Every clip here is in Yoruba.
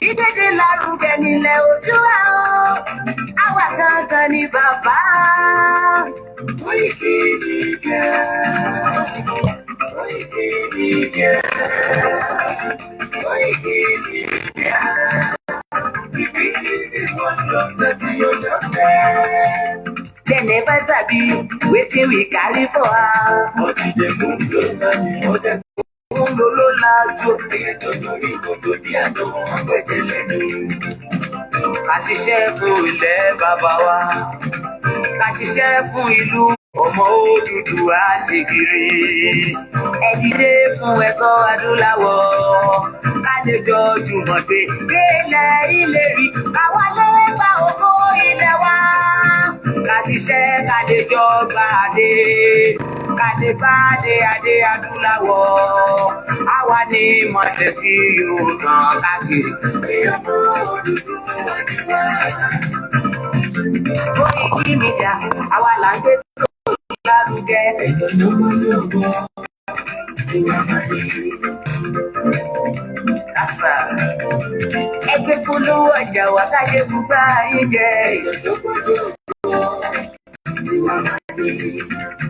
Ìdèdè lárugẹ nílẹ̀ Oòduà o, àwa gangan ni bàbá. Koiki Media, Koiki Media, Koiki Media. If it is what closer to your doorstep. They never sabi wetin we carry for her. But they move closer before them. Ká ṣiṣẹ́ fún ilẹ̀ bàbá wa, ká ṣiṣẹ́ fún ìlú ọmọ Odùduwà ṣègìrì. Ẹ dìde fún ẹ̀tọ́ adúláwọ̀, ká lè jọ jùmọ̀ gbé délẹ̀ ìlérí, ká wálé gba ògo ilẹ̀ wa. Ká ṣiṣẹ́ ká lè jọ gbàdé, ká lè gbàdé adé adúláwọ̀. Àwa ni mọ̀lẹ́ tí yóò ràn káàkiri. Ọmọ Odùduwà ni wá. Koiki Media, àwa là ń gbé tó lárugẹ. Ẹ̀jọ̀ tó gbólógbó tí wọ́n máa ní. Kásá. Ẹgbẹ́ polówó ọjà wà káyé gbúgbà yín jẹ. Ẹ̀jọ̀ tó gbólógbó tí wọ́n máa ní.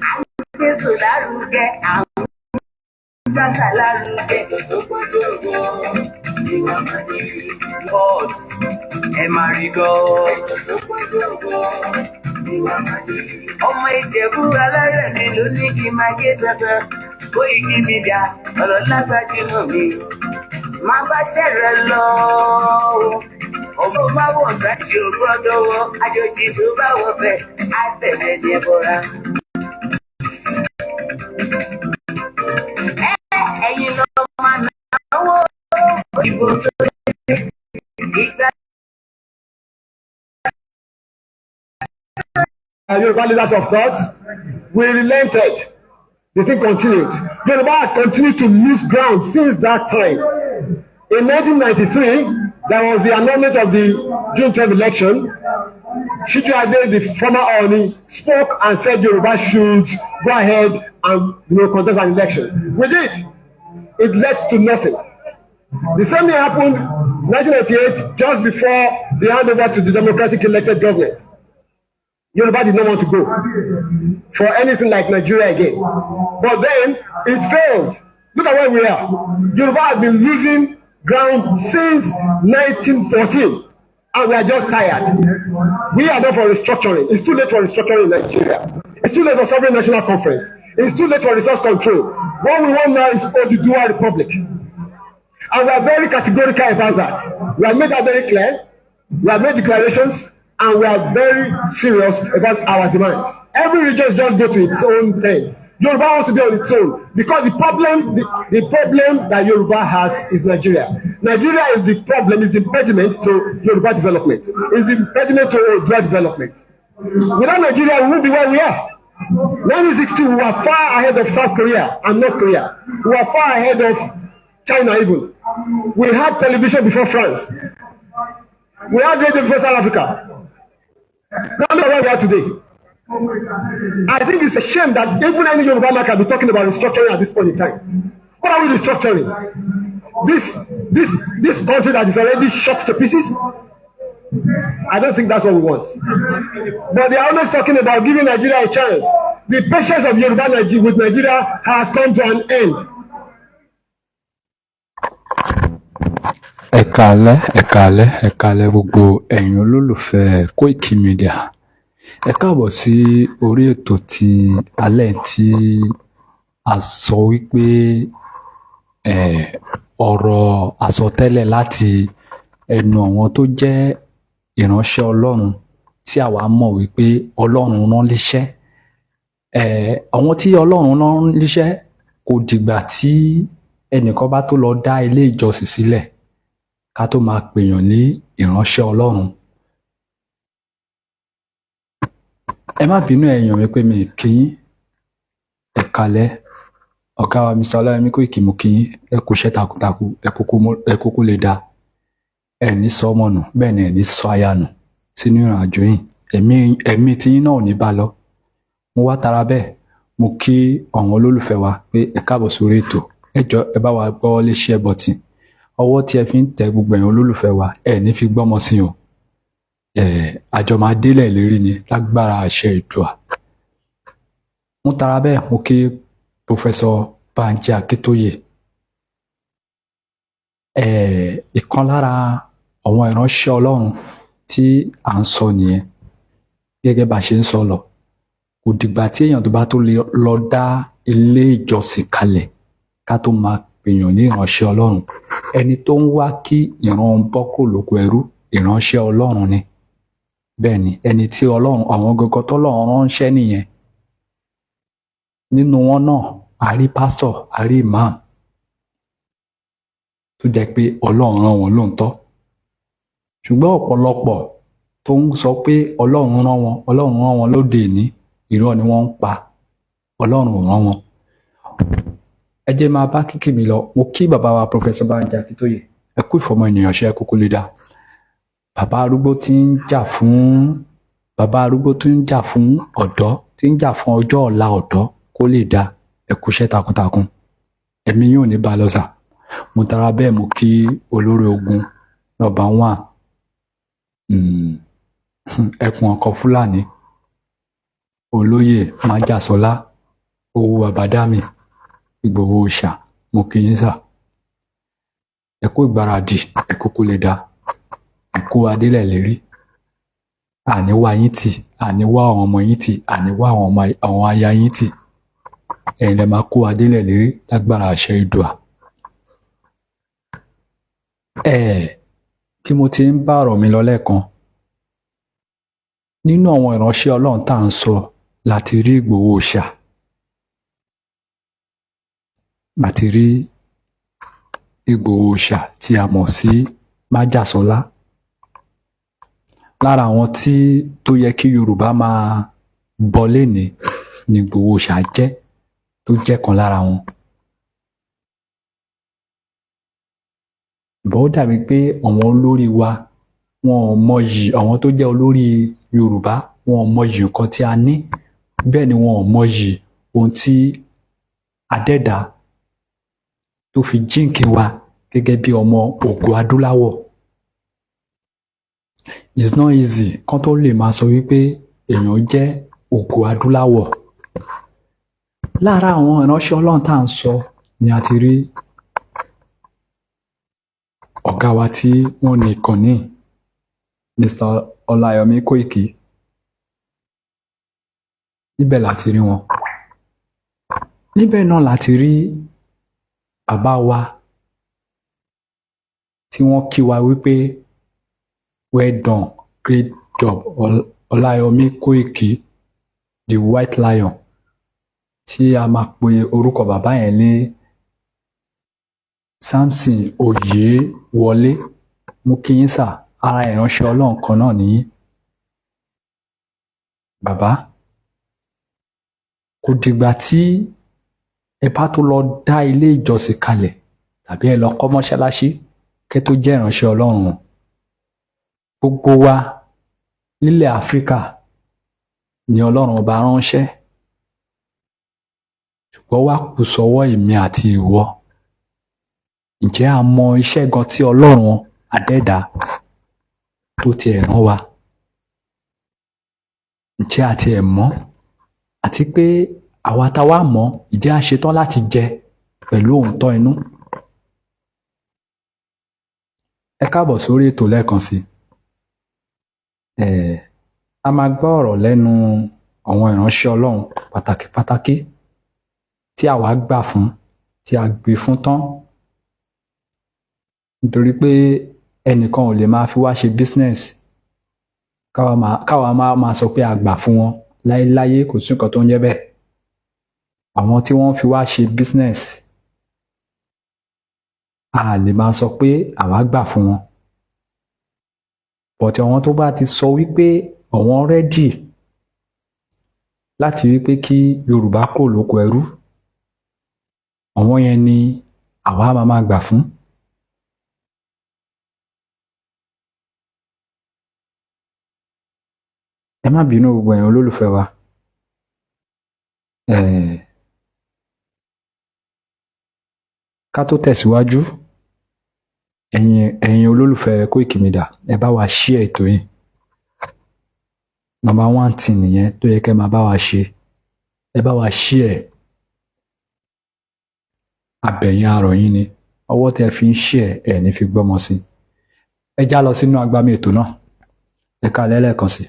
Àwọn gbé tó lárugẹ, àwọn gbàgbà lárugẹ. Ẹ̀jọ̀ tó gbólógbó tí wọ́n máa ní. Hot, ẹ máa rí gbọ́. Ẹ̀jọ̀ tó gbólógbó tí wọ́n máa ní. Ọmọ Ìjẹ̀bú aláyọ̀ ni ló ní kí n máa gé dandan. Koiki Media, ọ̀rọ̀ lágbájúmọ̀ mi. Máa bá ṣẹ̀rẹ̀ lọ. Ọmọ máa wọ̀ gbájú ò gbọ́dọ̀ wọ. Àjòjì tó bá wọ bẹ̀ á tẹ̀lé ní ẹbọra. Ẹ̀yin lọ máa náwó ìbò tó dé. Ìgbà. Yoruba leaders of thought, we relented. The thing continued. Yoruba has continued to lose ground since that time. In 1993, there was the annulment of the June 12 election. Shiju Ade, the former Ooni, spoke and said Yoruba should go ahead and conduct an election. We did. It led to nothing. The same thing happened in 1998, just before the handover to the democratic elected government. Yoruba did not want to go for anything like Nigeria again. But then it failed. Look at where we are. Yoruba has been losing ground since 1914, and we are just tired. We are not for restructuring. It's too late for restructuring in Nigeria. It's too late for sovereign national conference. It's too late for resource control. What we want now is Oduduwa Republic. And we are very categorical about that. We have made that very clear. We have made declarations. And we are very serious about our demands. Every region just go to its own tent. Yoruba wants to be on its own because the problem that Yoruba has is Nigeria. Nigeria is the problem, is the impediment to Yoruba development. Is the impediment to Oduduwa development. Without Nigeria, we won't be where we are. 1960, we were far ahead of South Korea and North Korea. We were far ahead of China even. We had television before France. We had radio before South Africa. Now look where we are today. I think it's a shame that even any Yoruba man can be talking about restructuring at this point in time. What are we restructuring? This country that is already shot to pieces? I don't think that's what we want. But they are always talking about giving Nigeria a chance. The patience of Yoruba with Nigeria has come to an end. Ẹ káalẹ́ gbogbo ẹ̀yin olólùfẹ́ Koiki Media. Ẹ káàbọ̀ sí orí ètò ti alẹ́ tí a sọ wípé ọ̀rọ̀ àsọtẹ́lẹ̀ láti ẹnu àwọn tó jẹ́ ìránṣẹ́ Ọlọ́run tí àwa mọ̀ wípé Ọlọ́run rán níṣẹ́. Àwọn tí Ọlọ́run rán níṣẹ́ kò dìgbà tí ẹnìkan bá tó lọ dá ilé ìjọsìn sílẹ̀ ká tó máa pèèyàn ní ìránṣẹ́ Ọlọ́run. Ẹ má bínú ẹ̀yàn mi pé mi kí yín. Ẹ káalẹ́ ọ̀gá wa Mr. Ọláyẹmí Kóìkì mú kí yín. Ẹ kú iṣẹ́ takuntakun, ẹ kúkú lè dá. Ẹ ní sọ ọmọ nù, bẹ́ẹ̀ ni ẹ ní sọ aya nù sínú ìrìn àjò yìí. Ẹ̀mí tí yín náà ò ní bá lọ. Mo wá tara bẹ́ẹ̀, mo kí àwọn olólùfẹ́ wa pé ẹ káàbọ̀ sórí ètò. Ẹ jọ̀ọ́ ẹ bá wa gbọ́ lé share button. ọwọ́ tí ẹ fi ń tẹ gbogbo ẹ̀yin olólùfẹ́ wa ẹ ní fi gbọ́mọ sí o. Àjọ máa délẹ̀ lérí ni lágbára àṣẹ Èdùà. Mo tara bẹ́ẹ̀ mo kí Pòfẹ́sọ̀ Bánjí Akíntóyè. Ìkan lára àwọn ìránṣẹ́ Ọlọ́run tí à ń sọ nìyẹn. Gẹ́gẹ́ bá a ṣe ń sọ lọ, kò dìgbà tí èèyàn tó bá tó lọ dá ilé ìjọsìn kalẹ̀ ká tó máa pèèyàn ní ìránṣẹ́ Ọlọ́run. Ẹni tó ń wá kí ìran bọ́ kúrò lóko ẹrú, ìránṣẹ́ Ọlọ́run ni. Bẹ́ẹ̀ ni, ẹni tí Ọlọ́run, àwọn gangan tọ́lọ́run ránṣẹ́ nìyẹn. Nínú wọn náà, a rí pásítọ̀, a rí imam tó jẹ́ pé Ọlọ́run rán wọn lóòótọ́. Ṣùgbọ́n ọ̀pọ̀lọpọ̀ tó ń sọ pé Ọlọ́run rán wọn lóde ìní, irọ́ ni wọ́n ń pa. Ọlọ́run ò rán wọn. Ẹ jẹ́ máa bá kíkì mi lọ. Mo kí bàbá wa Pòfẹ́sọ̀ Bánjí Akíntóyè. Ẹ kú ìfọmọ ènìyàn ṣe, ẹ kúkú lè dá. Bàbá arúgbó tí ń jà fún ọ̀dọ́, tí ń jà fún ọjọ́ ọ̀la ọ̀dọ́ kó lè dá. Ẹ kú iṣẹ́ takuntakun. Ẹ̀mí yóò ní bá lọ sà. Mo tara bẹ́ẹ̀ mo kí olórí ogun nọ́mbà 1, ẹkùn ọkọ̀ Fúlàní, olóyè Májàsọ́lá, owó Àbádámì, Ìgbòho Òòṣà, mo kí yín sà. Ẹ kú ìgbáradì, ẹ kúkú lè dá. Ẹ kú adélẹ̀ lérí. Àní wá yín tì, àní wá àwọn ọmọ yín tì, àní wá àwọn aya yín tì. Ẹ̀yin lẹ máa kú adélẹ̀ lérí lágbára àṣẹ Èdùà. Bí mo ti ń bá ọ̀rọ̀ mi lọ lẹ́ẹ̀kan, nínú àwọn ìránṣẹ́ Ọlọ́run tá à ń sọ láti rí Ìgbòho Òòṣà, láti rí Ìgbòho Òòṣà tí a mọ̀ sí Májàsọ́lá. Lára àwọn tó yẹ kí Yorùbá máa bọ lénìí ni Ìgbòho Òòṣà jẹ́, tó jẹ́ kan lára wọn. Bó dàbí pé àwọn olórí wa wọn ò mọyì, àwọn tó jẹ́ olórí Yorùbá wọn ò mọyì nǹkan tí a ní, bẹ́ẹ̀ ni wọn ò mọyì ohun tí Adẹ́dà tó fi jíǹkí wa gẹ́gẹ́ bí ọmọ ògo adúláwọ̀. It's not easy kán tó lè máa sọ wípé èèyàn jẹ́ ògo adúláwọ̀. Lára àwọn ìránṣẹ́ Ọlọ́run tá à ń sọ ni a ti rí ọ̀gá wa tí wọ́n ní ìkànnì, Mr. Ọláyọmí kOIKI. Níbẹ̀ láti rí wọn. Níbẹ̀ náà láti rí bàbá wa tí wọ́n kí wa wípé well done, great job, Ọláyọmí kOIKI, the white lion, tí a máa pe orúkọ bàbá yẹn ní Samson Oyèwọlé. Mo kí yín sà, ara ìránṣẹ́ Ọlọ́run kan náà nìyí. Bàbá, kò dìgbà tí ẹ bá tó lọ dá ilé ìjọsìn kalẹ̀ tàbí ẹ lọ kọ́ mọ́ṣáláṣí kẹ́ tó jẹ́ ìránṣẹ́ Ọlọ́run. Gbogbo wa nílẹ̀ Áfíríkà ni Ọlọ́run ọba ránṣẹ́, ṣùgbọ́n wá kù sọ́wọ́ èmi àti ìwọ. Ǹjẹ́ a mọ iṣẹ́ gan tí Ọlọ́run Adẹ́dà tó ti ẹ̀ rán wa? Ǹjẹ́ a ti ẹ̀ mọ̀? Àti pé àwa tá wá mọ̀, ǹjẹ́ a ṣetán láti jẹ pẹ̀lú òǹtọ́ inú? Ẹ káàbọ̀ sórí ètò lẹ́ẹ̀kan sí. A máa gbọ́ ọ̀rọ̀ lẹ́nu àwọn ìránṣẹ́ Ọlọ́run pàtàkì tí àwa gbà fún, tí a gbé fún tán. Nítorí pé ẹnìkan ò lè máa fi wá ṣe business káwa máa sọ pé a gbà fún wọn. Láyéláyé kò sí nǹkan tó ń jẹ́ bẹ́ẹ̀. Àwọn tí wọ́n fi wá ṣe business, a lè máa sọ pé àwa gbà fún wọn. But àwọn tó bá ti sọ wípé àwọn rẹ́dì láti wípé kí Yorùbá kúrò lóko ẹrú, àwọn yẹn ni àwa máa gbà fún. Ẹ má bínú gbogbo ẹ̀yin olólùfẹ́ wa. Ká tó tẹ̀síwájú, ẹ̀yin olólùfẹ́ Koiki Media, ẹ bá wa share ètò yìí. Number one thing nìyẹn tó yẹ kẹ́ máa bá wa ṣe. Ẹ bá wa share. Àbẹ̀yìn arọ̀ yín ni. Ọwọ́ tẹ́ fi ń share ẹ̀ ní fi gbọ́mọ sí. Ẹ já lọ sínú agbami ètò náà. Ẹ káalẹ́ lẹ́ẹ̀kan sí.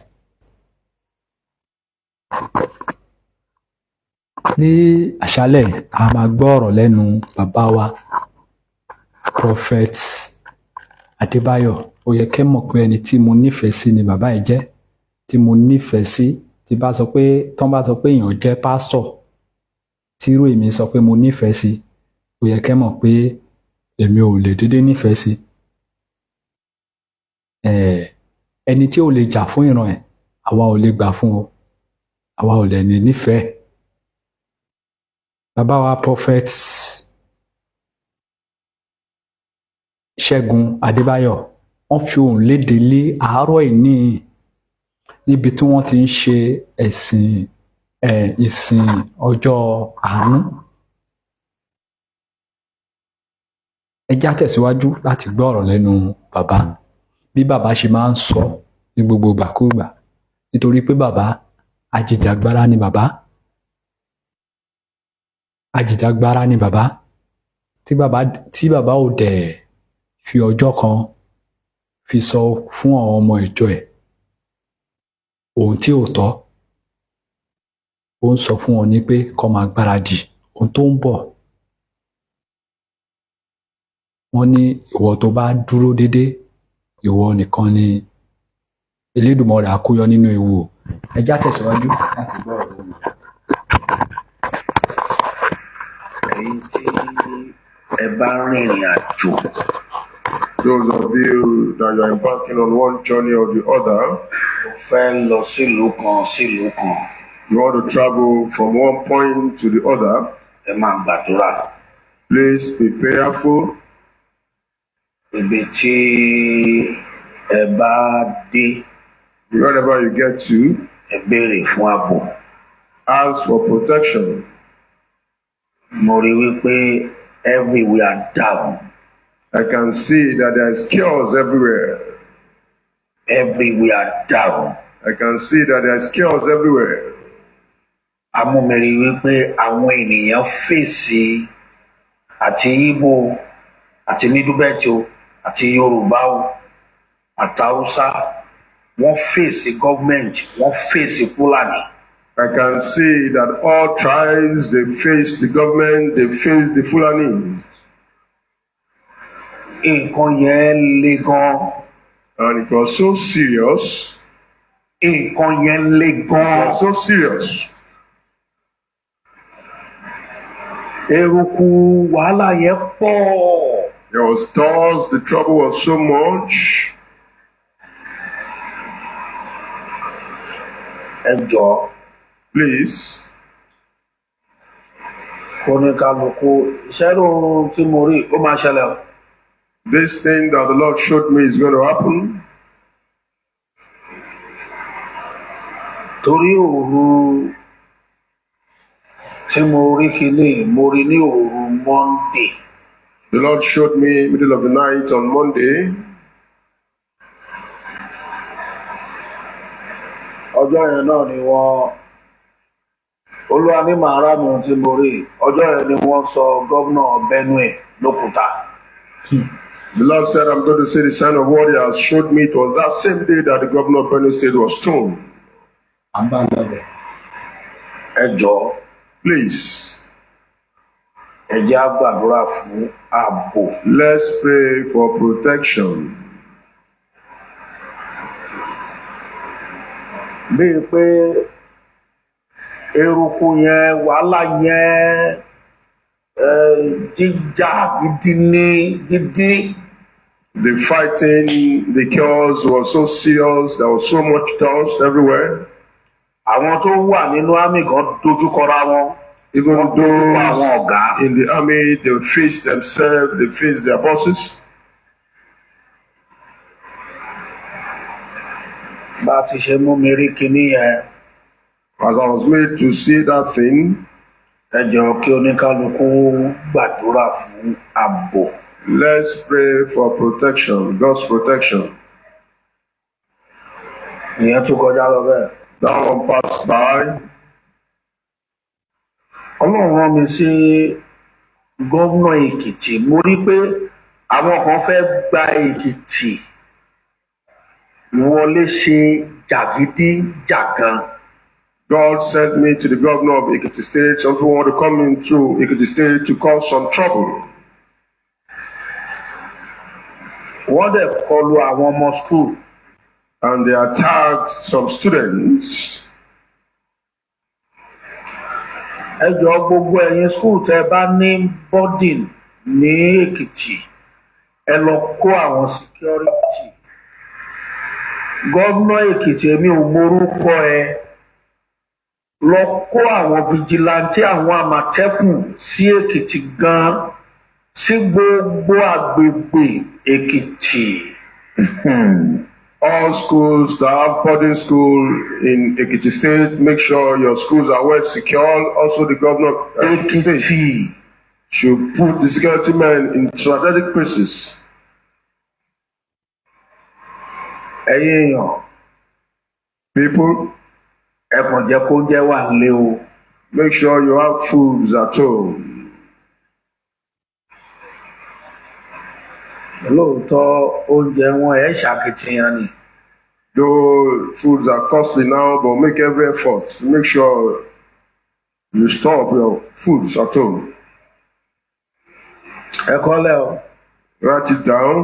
Ní àṣálẹ́ a máa gbọ́ ọ̀rọ̀ lẹ́nu bàbá wa Prophet Adébáyọ̀. Ó yẹ kẹ́ mọ̀ pé ẹni tí mo nífẹ̀ẹ́ sí ni bàbá yìí jẹ́. Tí mo nífẹ̀ẹ́ sí, tọ́n bá sọ pé èèyàn jẹ́ pásítọ̀, tírú èmi sọ pé mo nífẹ̀ẹ́ sí, ó yẹ kẹ́ mọ̀ pé èmi ò lè dédé nífẹ̀ẹ́ sí. Ẹni tí ò lè jà fún ìran ẹ̀, àwa ò lè gbà fún o, àwa ò lè ní nífẹ̀ẹ́. Bàbá wa Prophet Ṣẹ́gun Adébáyọ̀, wọ́n fi ohùn léde lé àárọ̀ ìní níbi tí wọ́n ti ń ṣe ìsìn ọjọ́ àánú. Ẹ já tẹ̀síwájú láti gbọ́ ọ̀rọ̀ lẹ́nu bàbá, bí bàbá ṣe máa ń sọ ní gbogbo ìgbàkúùgbà, nítorí pé bàbá ajìjàgbara ni bàbá. Ajìjàgbara ni bàbá. Tí bàbá ò dẹ̀ fi ọjọ́ kan fi sọ fún àwọn ọmọ ìjọ ẹ̀ ohun tí ò tọ́, ó ń sọ fún wọn ní pé kó máa gbáradì ohun tó ń bọ̀. Wọ́n ní ìwọ tó bá dúró dédé, ìwọ nìkan ni Elédùmarè á kó yọ nínú ewu. Ẹ já tẹ̀síwájú láti gbọ́ ọ̀rọ̀ lẹ́nu. Ẹ̀yin tí ẹ bá rìnrìn àjò, those of you that you are embarking on one journey or the other, mo fẹ́ lọ sílùú kan sílùú kan, you want to travel from one point to the other, ẹ máa gbàdúrà. please be prayerful. Ibi tí ẹ bá dé, Wherever you get to, ẹ béèrè fún ààbò. ask for protection. Mo rí wípé everywhere down, I can see that there is chaos everywhere. everywhere down. I can see that there is chaos everywhere. Amúmẹ́rí wípé àwọn ènìyàn fèsì àti Ìgbò àti Mídúbẹ́tì àti Yorùbá àti Haúsá, wọ́n fèsì gọ́ọ̀mẹ̀ntì, wọ́n fèsì Fúlàní. I can see that all tribes, they face the government, they face the Fulani. Nǹkan yẹn le gan. And it was so serious. Nǹkan yẹn le gan. It was so serious. Eruku wàhálà yẹn pọ̀. There was dust, the trouble was so much. Ẹ jọ̀ọ́, Please, kóníkálukú ìṣẹ́rù tí mo rí ó máa ṣẹlẹ̀ o. this thing that the Lord showed me is going to happen. Torí òru tí mo rí kíní, mo rí ní òru Monday. The Lord showed me middle of the night on Monday. Ọjọ́ yẹn náà ni Olúwa ní màá rá mi ohun tí mo rí. Ọjọ́ yẹn ni wọ́n sọ gómìnà Benue lókùúta. The Lord said, I'm going to say the sign of what He has showed me. It was that same day that the governor of Benue State was stoned. Ẹ jọ̀ọ́, Please, ẹ jẹ́ á gbàdúrà fún ààbò. let's pray for protection. Bíi pé eruku yẹn, wàhálà yẹn, jíjà gidi. The fighting, the chaos was so serious. There was so much dust everywhere. Àwọn tó wà nínú àmì kan dojúkọra wọn. Even Wọ́n dojúkọ àwọn ọ̀gá. those in the army, they face themselves, they face their bosses. Bá a ti ṣe mú mi rí kinní yẹn, As I was made to see that thing, ẹ jọ̀ọ́ kí oníkálukú gbàdúrà fún ààbò. Let's pray for protection, God's protection. ìyẹn tún kọjá lọ bẹ́ẹ̀. That one passed by. Ọlọ́run rán mi sí gómìnà Èkìtì. Mo rí pé àwọn kan fẹ́ gba Èkìtì wọlé ṣe jàgídíjàgan. God sent me to the governor of Ekiti State. Some people want to come into Ekiti State to cause some trouble. Wọ́n dẹ̀ kọlu àwọn ọmọ school. And they attacked some students. Ẹ jọ̀ọ́ gbogbo ẹ̀yin school tẹ́ bá ní boarding ní Èkìtì, ẹ lọ kó àwọn security. Gómìnà Èkìtì, èmi ò morúkọ ẹ, lọ kó àwọn vigilante, àwọn àmọ̀tẹ́kùn sí Èkìtì gan, sí gbogbo agbègbè Èkìtì. All schools that have boarding school in Ekiti State, make sure your schools are well secured. Also, the governor of Ekiti State should put the security men in strategic places. Ẹ̀yin èèyàn, People, ẹ kàn jẹ́ kó jẹ́ wà nílé o. make sure you have foods at home. Lóòótọ́ oúnjẹ wọn ẹ̀ ṣàkitiyan ni. Though foods are costly now, but make every effort to make sure you store up your foods at home. Ẹ kọ́lẹ̀ o. Write it down.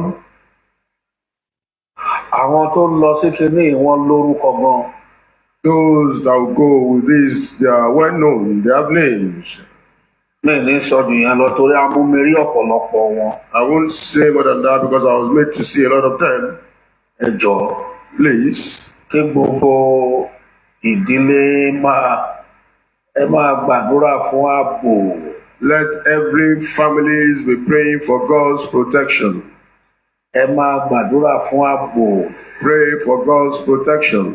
Àwọn tó ń lọ sí kinní wọn lórúkọ gan. Those that will go with this, they are well known, they have names. Mi ní sọdù yẹn lọ torí amúmirí ọ̀pọ̀lọpọ̀ wọn. I won't say more than that because I was made to see a lot of them. Ẹ jọ̀ọ́ Please, kí gbogbo ìdílé ẹ máa gbàdúrà fún ààbò. let every families be praying for God's protection. Ẹ máa gbàdúrà fún ààbò. Pray for God's protection.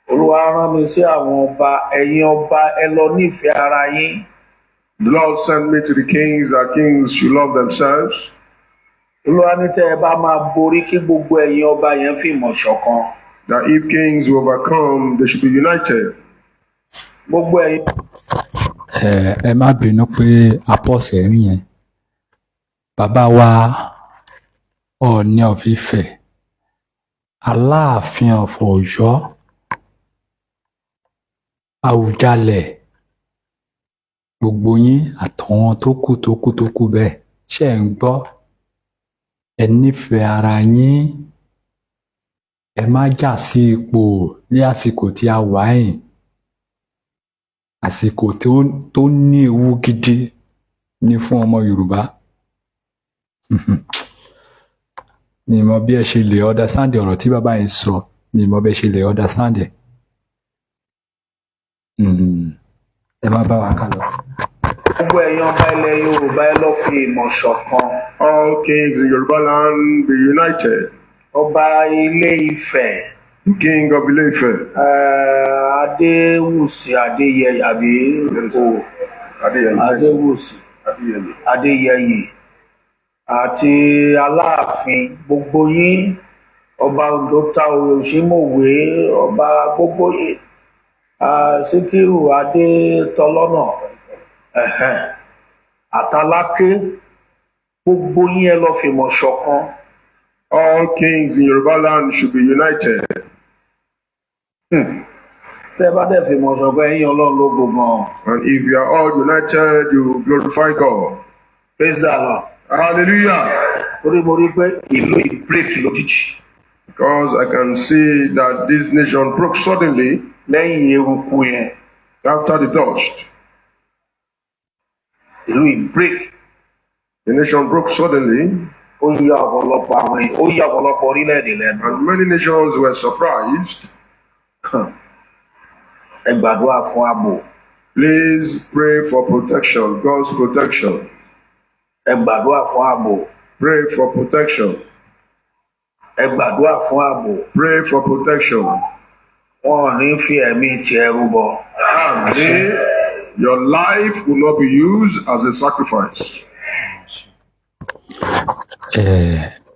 Olúwa rán mi sí àwọn ọba, ẹ̀yin ọba ẹ lọ nífẹ̀ẹ́ ara yín. The Lord sent me to the kings that kings should love themselves. Olúwa ní tẹ́ ẹ bá máa borí kí gbogbo ẹ̀yin ọba yẹn fìmọ̀ ṣọ̀kan. That if kings will overcome, they should be united. Gbogbo ẹ̀yin. Ẹ má bínú pé apọ́sẹ̀ rí yẹn. Bàbá wa Ọọ̀ni of Ifẹ̀, Aláàfin of Ọ̀yọ́, Àwùjalẹ̀, gbogbo yín àtàwọn tó kù bẹ́ẹ̀ ṣe ń gbọ́. Ẹ nífẹ̀ẹ́ ara yín, ẹ má jà sí ipò ní àsìkò tí a wà yìí. Àsìkò tó ní ewu gidi ní fún ọmọ Yorùbá. Mi mọ bí ẹ ṣe lè understand ọ̀rọ̀ tí bàbá yìí sọ, mi mọ bí ẹ ṣe lè understand ẹ̀. Ẹ má bá wa kà lọ. Gbogbo ẹ̀yin ọba ilẹ̀ Yorùbá ẹ lọ fi ìmọ̀ ṣọ̀kan. All kings in Yoruba land be united. Ọba Ilé Ifẹ̀. The king of Ile-Ife. Adéwùsì Adéyẹyè àbí Adéwùsì Adéyẹyè àti Aláàfin gbogbo yín, ọba Oǹdó ta Òṣìmọ̀wé, ọba gbogbo yín, Síkírù Adétọlọ́nà, Àtàláké, gbogbo yín ẹ lọ fìmọ̀ ṣọ̀kan. All kings in Yoruba land should be united. Tẹ́ bá dẹ̀ fìmọ̀ ṣọ̀kan ẹ̀yin Ọlọ́run ló gbogbo. And if you are all united, you will glorify God. Praise the Lord. Hallelujah. Torí mo rí pé ìlú ìbírèkì lójijì. Because I can see that this nation broke suddenly Lẹ́yìn eruku yẹn. after the dust. Ìlú ìbírèkì. The nation broke suddenly, Ó yà ọ̀pọ̀lọpọ̀ orílẹ̀-èdè lẹ́nu. and many nations were surprised. Ẹ gbàdúrà fún ààbò. Please pray for protection, God's protection. Ẹ gbàdúrà fún ààbò. Pray for protection. Ẹ gbàdúrà fún ààbò. Pray for protection. Wọn ò ní fi ẹ̀mí tiẹ̀ rúbọ. Amen. Your life will not be used as a sacrifice.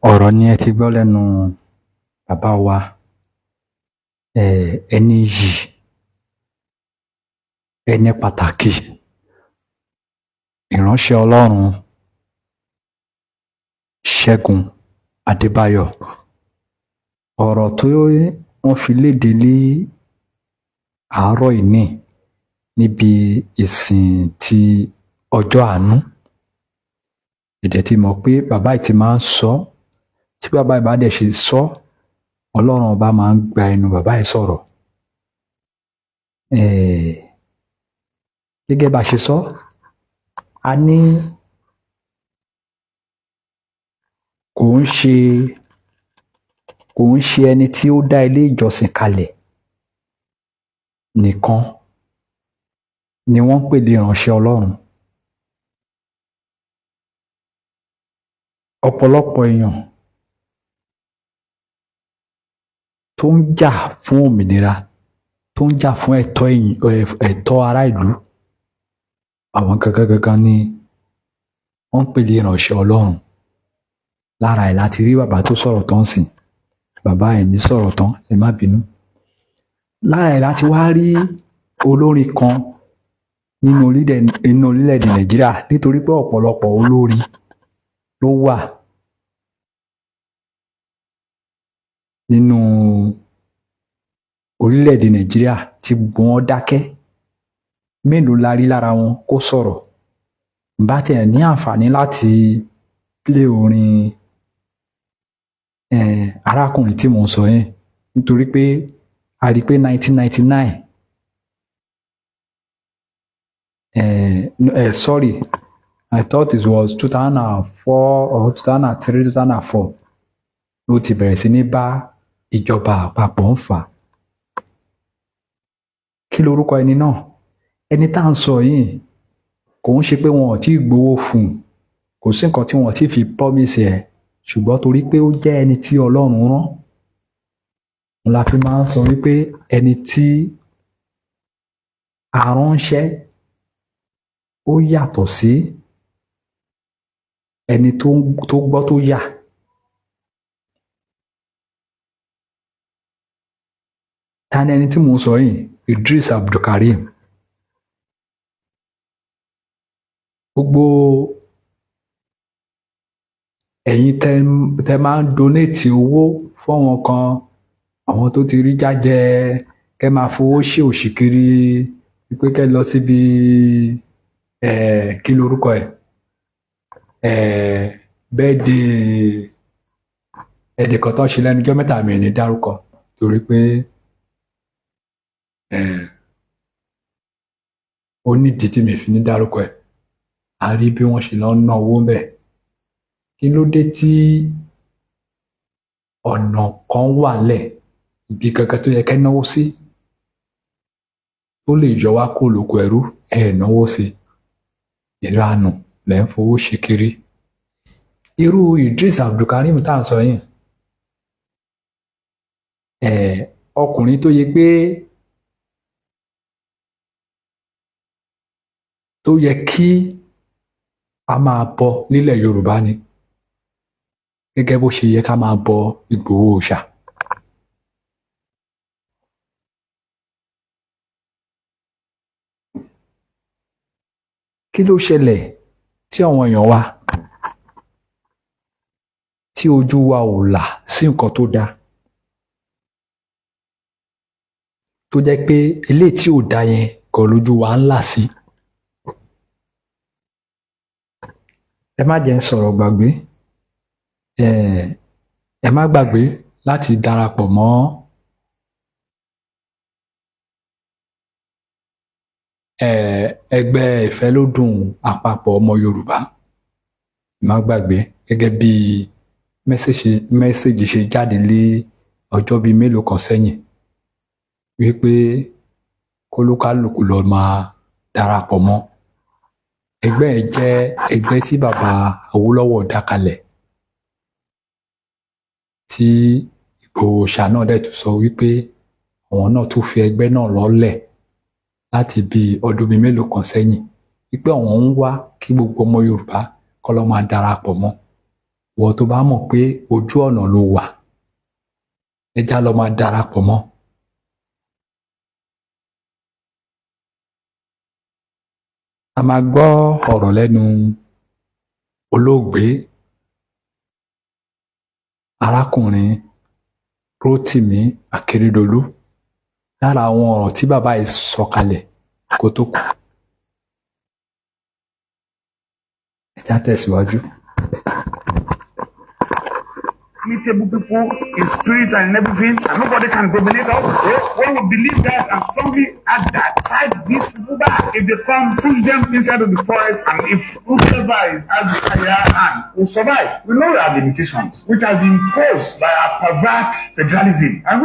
ọ̀rọ̀ ni ẹ ti gbọ́ lẹ́nu bàbá wa ẹni yìí ẹni pàtàkì ìránṣẹ́ Ọlọ́run Ṣẹ́gun Adébáyọ̀. Ọ̀rọ̀ tó wọ́n fi léde ní àárọ̀ ìní níbi ìsìn ti ọjọ́ àánú. Ẹ̀dẹ̀ ti mọ̀ pé bàbá yìí ti máa ń sọ, tí bàbá yìí bá dẹ̀ ṣe sọ, Ọlọ́run ọba máa ń gba ẹnu bàbá yìí sọ̀rọ̀. Gẹ́gẹ́ bá ṣe sọ, a ní kò ń ṣe ẹni tí ó dá ilé ìjọsìn kalẹ̀ nìkan ni wọ́n ń pè ní ìránṣẹ́ Ọlọ́run. Ọ̀pọ̀lọpọ̀ èèyàn tó ń jà fún òmìnira, tó ń jà fún ẹ̀tọ́ ará ìlú, àwọn gangan ni wọ́n ń pè ní ìránṣẹ́ Ọlọ́run. Lára ẹ̀ láti rí bàbá tó sọ̀rọ̀ tán sìn, bàbá ẹ̀ ní sọ̀rọ̀ tán, ẹ má bínú. Lára ẹ̀ láti wá rí olórin kan nínú orílẹ̀-èdè Nàìjíríà, nítorí pé ọ̀pọ̀lọpọ̀ olórin ló wà nínú orílẹ̀-èdè Nàìjíríà tí gbogbo wọn dákẹ́. Mélòó la rí lára wọn kó sọ̀rọ̀? Bá tiẹ̀ ní àǹfààní láti play orin arákùnrin tí mò ń sọ yẹn, nítorí pé a rí pé 1999 sorry, I thought it was 2004 or 2003, 2004 ló ti bẹ̀rẹ̀ sí ní bá ìjọba àpapọ̀ ń fà. Kí lorúkọ ẹni náà? Ẹni tá à ń sọ yìí kò ń ṣe pé wọn ò tí ì gbowó fún un, kò sí nǹkan tí wọn ò tí ì fi promise ẹ̀, ṣùgbọ́n torí pé ó jẹ́ ẹni tí Ọlọ́run rán, la fi máa ń sọ wípé ẹni tí a ránṣẹ́ ó yàtọ̀ sí ẹni tó gbọ́ tó yà. Ta ni ẹni tí mò ń sọ yìí? Idris Abdulkareem. Gbogbo ẹ̀yin tẹ́ máa ń donate owó fún àwọn kan, àwọn tó ti rí jájẹ, kẹ́ máa fowó ṣe òṣìkiri wípé kẹ́ lọ síbi kí lorúkọ ẹ̀, bẹ́ẹ̀dẹ̀ ẹ̀dẹ̀kan tó ń ṣe lẹ́nu ọjọ́ mẹ́ta mi ní dárúkọ, torí pé ó nídìí tí mi fi ní dárúkọ ẹ̀. A rí bí wọ́n ṣe lọ ná owó ńbẹ̀. Kí ló dé tí ọ̀nà kan wà ńlẹ̀, ibi kankan tó yẹ kẹ́ náwó sí, tó lè yọ wá kó lóko ẹrú, náwó sí? Ìranù lẹ́ ń fowó ṣe kiri. Irú Idris Abdulkareem tá à ń sọ yìí, ọkùnrin tó yẹ pé tó yẹ kí a máa bọ nílẹ̀ Yorùbá ni, gẹ́gẹ́ bó ṣe yẹ ká máa bọ Ìgbòho Òòṣà. Kí ló ṣẹlẹ̀ tí àwọn èèyàn wa tí ojú wa ò là sí nǹkan tó dáa, tó jẹ́ pé eléyìí tí ò dáa yẹn gan lójú wa ń là sí? Ẹ má jẹ́ ń sọ̀rọ̀ gbàgbé, ẹ má gbàgbé láti darapọ̀ mọ́ ẹgbẹ́ ìfẹ́lódùn àpapọ̀ ọmọ Yorùbá. Ẹ má gbàgbé, gẹ́gẹ́ bí mẹ́sẹ̀jì ṣe jáde lé ọjọ́ bíi mélòó kan sẹ́yìn, wípé kólúkálùkù lọ máa darapọ̀ mọ́. Ẹgbẹ́ ẹ̀ jẹ́ ẹgbẹ́ tí bàbá Awólọ́wọ̀ dá kalẹ̀, tí Ìgbòho Òòṣà náà dẹ̀ tún sọ wípé àwọn náà tún fi ẹgbẹ́ náà lọ́lẹ̀ láti bí ọdún bíi mélòó kan sẹ́yìn, wípé àwọn ń wá kí gbogbo ọmọ Yorùbá kó lọ máa darapọ̀ mọ́. wọ́n tó bá mọ̀ pé ojú ọ̀nà ló wà ẹ já lọ máa darapọ̀ mọ́. A máa gbọ́ ọ̀rọ̀ lẹ́nu olóògbé arákùnrin Rótìmí Akérédolú lára àwọn ọ̀rọ̀ tí bàbá yìí sọ kalẹ̀ kó tó kú. Ẹ já tẹ̀síwájú. Imitable people in spirit and in everything, and nobody can dominate us. When we believe that and strongly act that, fight these people back. If they come, push them inside of the forest, and if whoever is as the higher hand will survive. We know there are limitations which have been imposed by our pervert federalism, and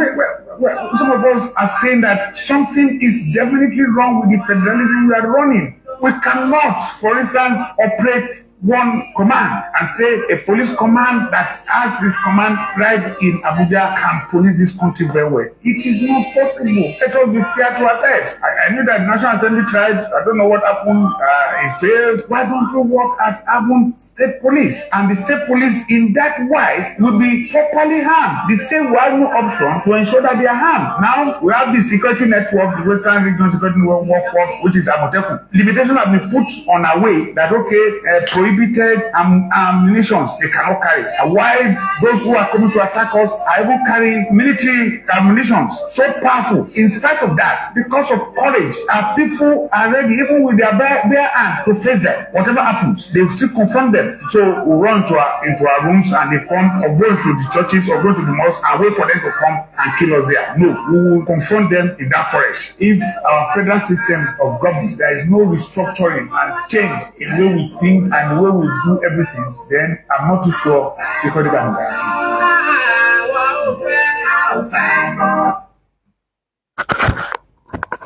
some of us are saying that something is definitely wrong with the federalism we are running. We cannot, for instance, operate one command and say a police command that has his command right in Abuja can police this country very well. It is not possible. Let us be fair to ourselves. I knew that the National Assembly tried. I don't know what happened. It failed. Why don't we work at Avon State Police? And the State Police in that wise will be properly armed. The state will have no option to ensure that they are armed. Now we have the security network, the Western Regional Security Network, which is Amotekun. Limitations have been put on our way that prohibited ammunitions they cannot carry. While those who are coming to attack us are even carrying military ammunitions so powerful. In spite of that, because of courage, our people are ready, even with their bare hand, to face them. Whatever happens, they will still confront them. So we run into our rooms and they come, or go to the churches or go to the mosque and wait for them to come and kill us there. No, we will confront them in that forest. If our federal system of government, there is no restructuring and change in the way we think and the way we do everything, then I'm not too sure security can guarantee.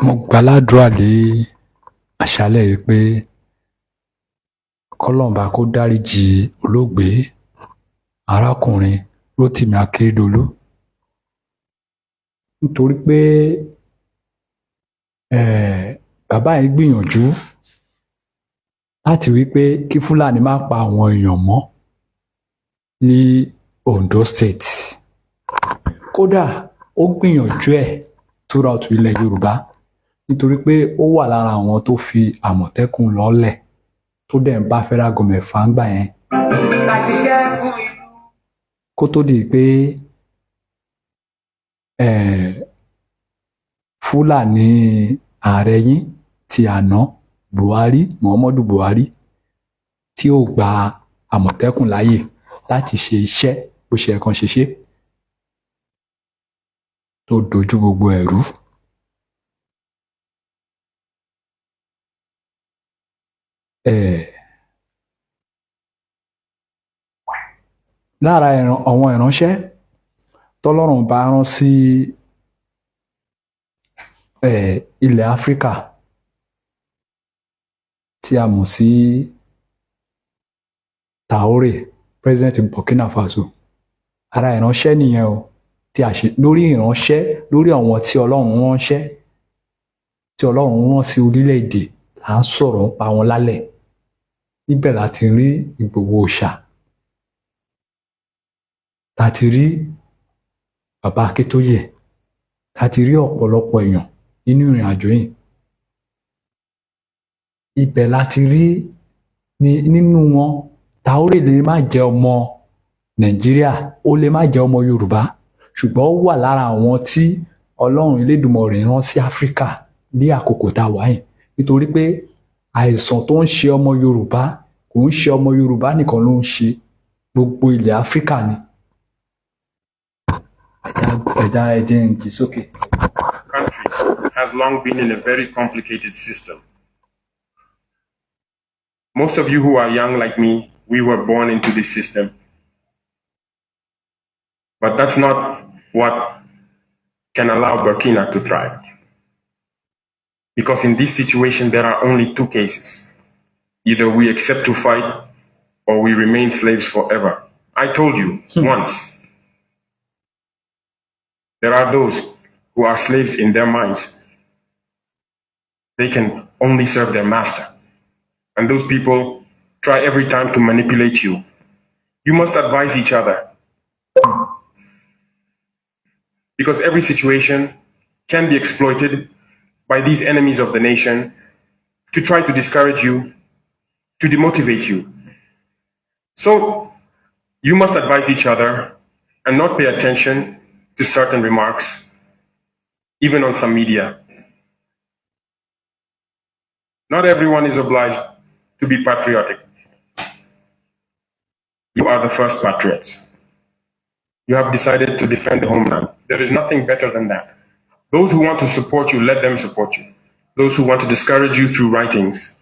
Mo gbàládùra lé àṣálẹ́ yìí pé kọ́lọ́mbà kó dáríjì olóògbé arákùnrin Rótìmí Akérédolú nítorí pé bàbá yìí gbìyànjú láti wí pé kí Fúlàní má pa àwọn èèyàn mọ́ ní Ondo State. Kódà ó gbìyànjú ẹ̀ throughout ilẹ̀ Yorùbá nítorí pé ó wà lára àwọn tó fi Àmọ̀tẹ́kùn lọ́lẹ̀ tó dẹ̀ ń bá federal government fà ń gbà yẹn. Kó tó di pé Fúlàní ààrẹ yín ti àná Muhammadu Buhari tí ó gba Àmọ̀tẹ́kùn láàyè láti ṣe iṣẹ́ bó ṣe kan ṣe tó dojú gbogbo ẹ̀rú. Lára àwọn ìránṣẹ́ tọ́lọ́run bá rán sí ilẹ̀ Áfíríkà tí a mọ̀ sí Traoré, president Burkina Faso, ara ìránṣẹ́ nìyẹn o tí a ṣe lórí ìránṣẹ́ lórí àwọn tí Ọlọ́run ránṣẹ́ tí Ọlọ́run rán sí orílẹ̀-èdè là ń sọ̀rọ̀ nípa wọn lálẹ́. Níbẹ̀ láti rí Ìgbòho Òòṣà, láti rí bàbá Akíntóyè, láti rí ọ̀pọ̀lọpọ̀ èèyàn nínú ìrìn àjò yìí. Ibẹ̀ láti rí nínú wọn Traoré lè má jẹ́ ọmọ Nàìjíríà, ó lè má jẹ́ ọmọ Yorùbá, ṣùgbọ́n ó wà lára àwọn tí Ọlọ́run Elédùmarè rán sí Áfíríkà ní àkókò tá a wà yìí, nítorí pé àìsàn tó ń ṣe ọmọ Yorùbá kò ń ṣe ọmọ Yorùbá nìkan ló ń ṣe, gbogbo ilẹ̀ Áfíríkà ni. Country has long been in a very complicated system. Most of you who are young like me, we were born into this system. But that's not what can allow Burkina to thrive. Because in this situation, there are only two cases. Either we accept to fight or we remain slaves forever. I told you once, there are those who are slaves in their minds. They can only serve their master. And those people try every time to manipulate you, You must advise each other. Because every situation can be exploited by these enemies of the nation to try to discourage you, to demotivate you. So you must advise each other and not pay attention to certain remarks, even on some media. Not everyone is obliged to be patriotic. You are the first patriots. You have decided to defend the homeland. There is nothing better than that. Those who want to support you, let them support you. Those who want to discourage you through writings,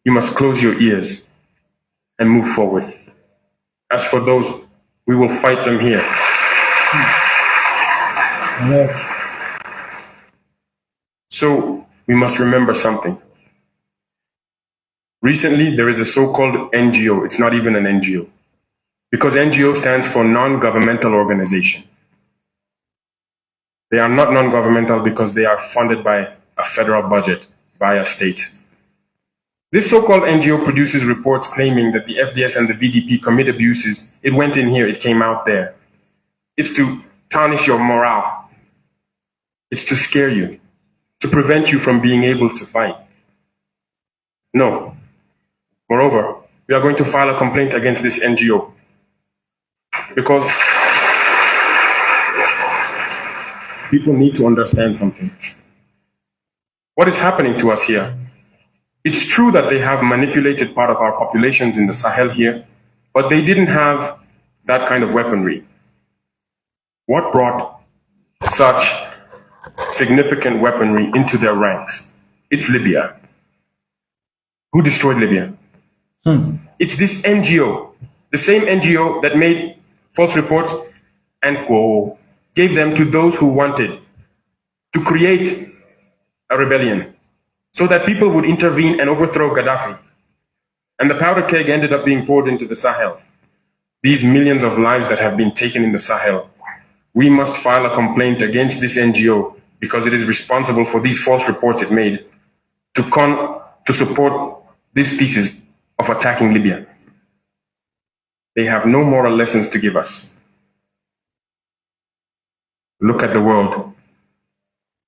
you must close your ears and move forward. As for those, we will fight them here. Yes. So we must remember something. Recently, there is a so-called NGO. It's not even an NGO. Because NGO stands for non-governmental organization. They are not non-governmental because they are funded by a federal budget, by a state. This so-called NGO produces reports claiming that the FDS and the VDP commit abuses. It went in here, it came out there. It's to tarnish your morale. It's to scare you, to prevent you from being able to fight. No. Moreover, we are going to file a complaint against this NGO because people need to understand something. What is happening to us here? It's true that they have manipulated part of our populations in the Sahel here, but they didn't have that kind of weaponry. What brought such significant weaponry into their ranks? It's Libya. Who destroyed Libya? It's this NGO, the same NGO that made false reports and gave them to those who wanted to create a rebellion so that people would intervene and overthrow Gaddafi. And the powder keg ended up being poured into the Sahel. These millions of lives that have been taken in the Sahel, we must file a complaint against this NGO because it is responsible for these false reports it made to support this thesis of attacking Libya. They have no moral lessons to give us. Look at the world.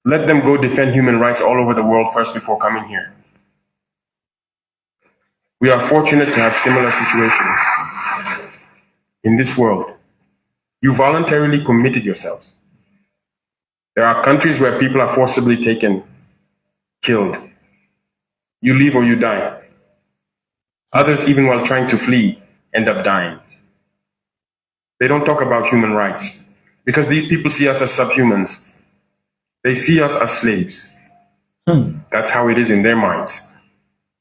Let them go defend human rights all over the world first before coming here. We are fortunate to have similar situations in this world. You voluntarily committed yourselves. There are countries where people are forcibly taken, killed. You leave or you die. Others, even while trying to flee, end up dying. They don't talk about human rights because these people see us as subhumans. They see us as slaves. That's how it is in their minds.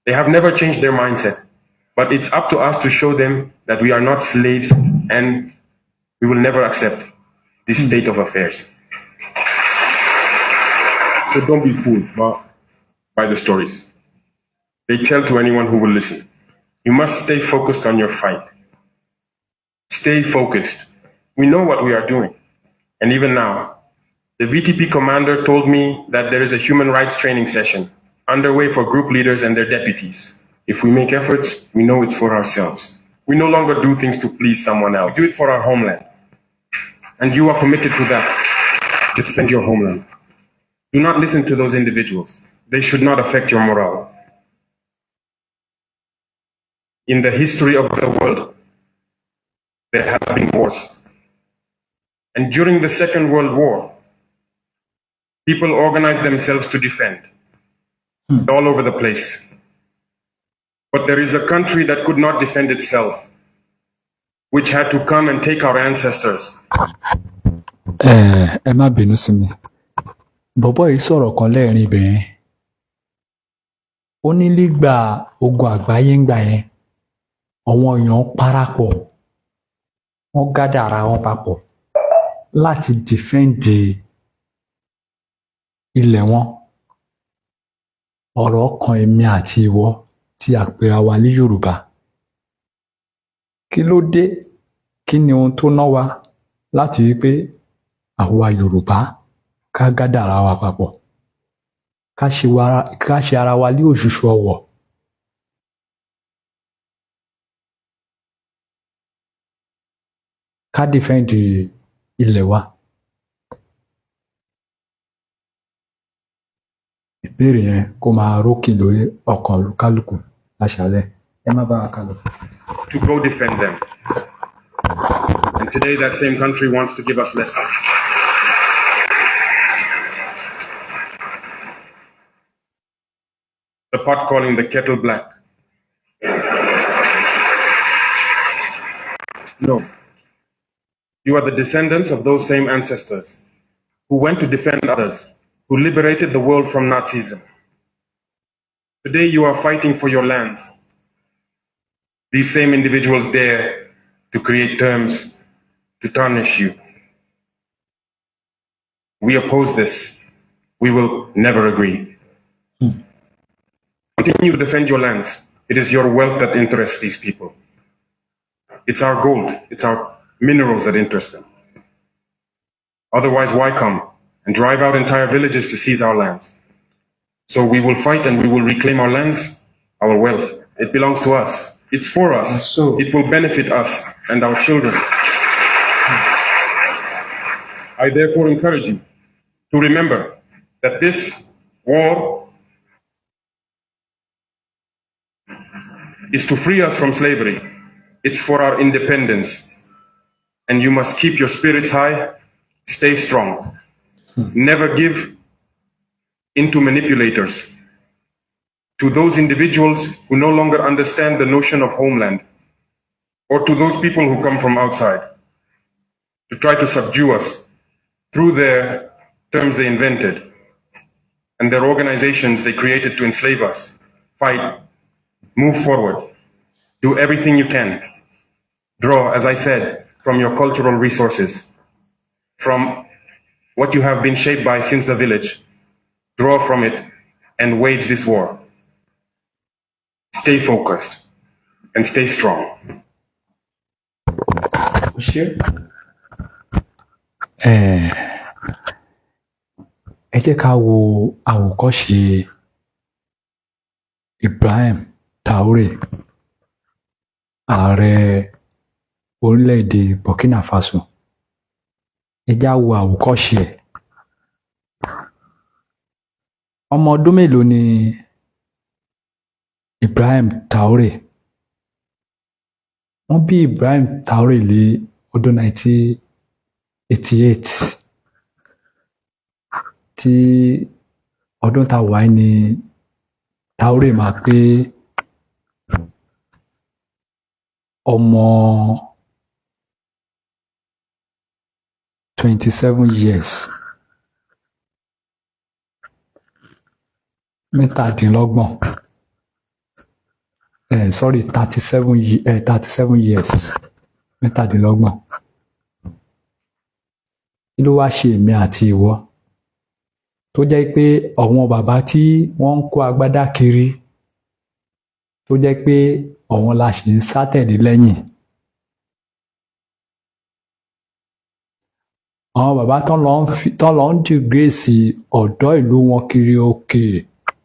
They have never changed their mindset, but it's up to us to show them that we are not slaves and we will never accept this state of affairs. So don't be fooled by the stories they tell to anyone who will listen. You must stay focused on your fight. Stay focused. We know what we are doing. And even now, the VTP commander told me that there is a human rights training session underway for group leaders and their deputies. If we make efforts, we know it's for ourselves. We no longer do things to please someone else. We do it for our homeland. And you are committed to that. Defend your homeland. Do not listen to those individuals. They should not affect your morale. In the history of the world, there have been wars. And during the Second World War, people organized themselves to defend all over the place. But there is a country that could not defend itself, which had to come and take our ancestors. Ẹ má bínú sí mi. Bọ̀bọ́ yìí sọ̀rọ̀ kan lẹ́ẹ̀rin ibẹ̀ yẹn. Ó ní nígbà ogun àgbáyé ńgbà yẹn, àwọn èèyàn parapọ̀, wọ́n gádà ara wọn papọ̀ láti dìfẹ́ǹdì ilẹ̀ wọn. Ọ̀rọ̀ kan èmi àti ìwọ tí a pera wa ní Yorùbá. Kí ló dé? Kí ni ohun tó ná wa láti rí pé àwa Yorùbá ká gádà ara wa papọ̀? Ká ṣe ara wa ní òṣùṣù ọwọ̀. ká defend ilẹ̀ wa. Ìbéèrè yẹn kó máa rókì lórí ọkàn olúkálùkù láṣálẹ́. Ẹ má bá wa kálọ. To go defend them. And today that same country wants to give us lessons. The pot calling the kettle black. No. You are the descendants of those same ancestors who went to defend others, who liberated the world from Nazism. Today you are fighting for your lands. These same individuals dare to create terms to tarnish you. We oppose this. We will never agree. Continue to defend your lands. It is your wealth that interests these people. It's our gold, it's our minerals that interest them. Otherwise, why come and drive out entire villages to seize our lands? So we will fight and we will reclaim our lands, our wealth. It belongs to us. It's for us. So, it will benefit us and our children. I therefore encourage you to remember that this war is to free us from slavery. It's for our independence. And you must keep your spirits high, stay strong. Never give into manipulators, to those individuals who no longer understand the notion of homeland, or to those people who come from outside to try to subdue us through their terms they invented and their organizations they created to enslave us. Fight, move forward, do everything you can. Draw, as I said, from your cultural resources, from what you have been shaped by since the village. Draw from it and wage this war. Stay focused and stay strong. Ẹ jẹ́ ká wo àwòkọ́ṣe Ibrahim Traoré, ààrẹ orílẹ̀-èdè Burkina Faso. Ẹ já wo àwòkọ́ṣe ẹ̀. Ọmọ ọdún mélòó ni Ibrahim Traoré? Wọ́n bí Ibrahim Traoré ní ọdún 1988 tí ọdún tá a wà ní Traoré máa pé ọmọ 27 years. Mẹ́tàdínlọ́gbọ̀n. 37 years. Mẹ́tàdínlọ́gbọ̀n. Kí ló wá ṣe èmi àti ìwọ tó jẹ́ pé àwọn bàbá tí wọ́n ń kó agbádá kiri, tó jẹ́ pé àwọn la ṣì ń sátẹ̀lé lẹ́yìn. Àwọn bàbá tán lọ ń dìgírèsì ọ̀dọ́ ìlú wọn kiri òkè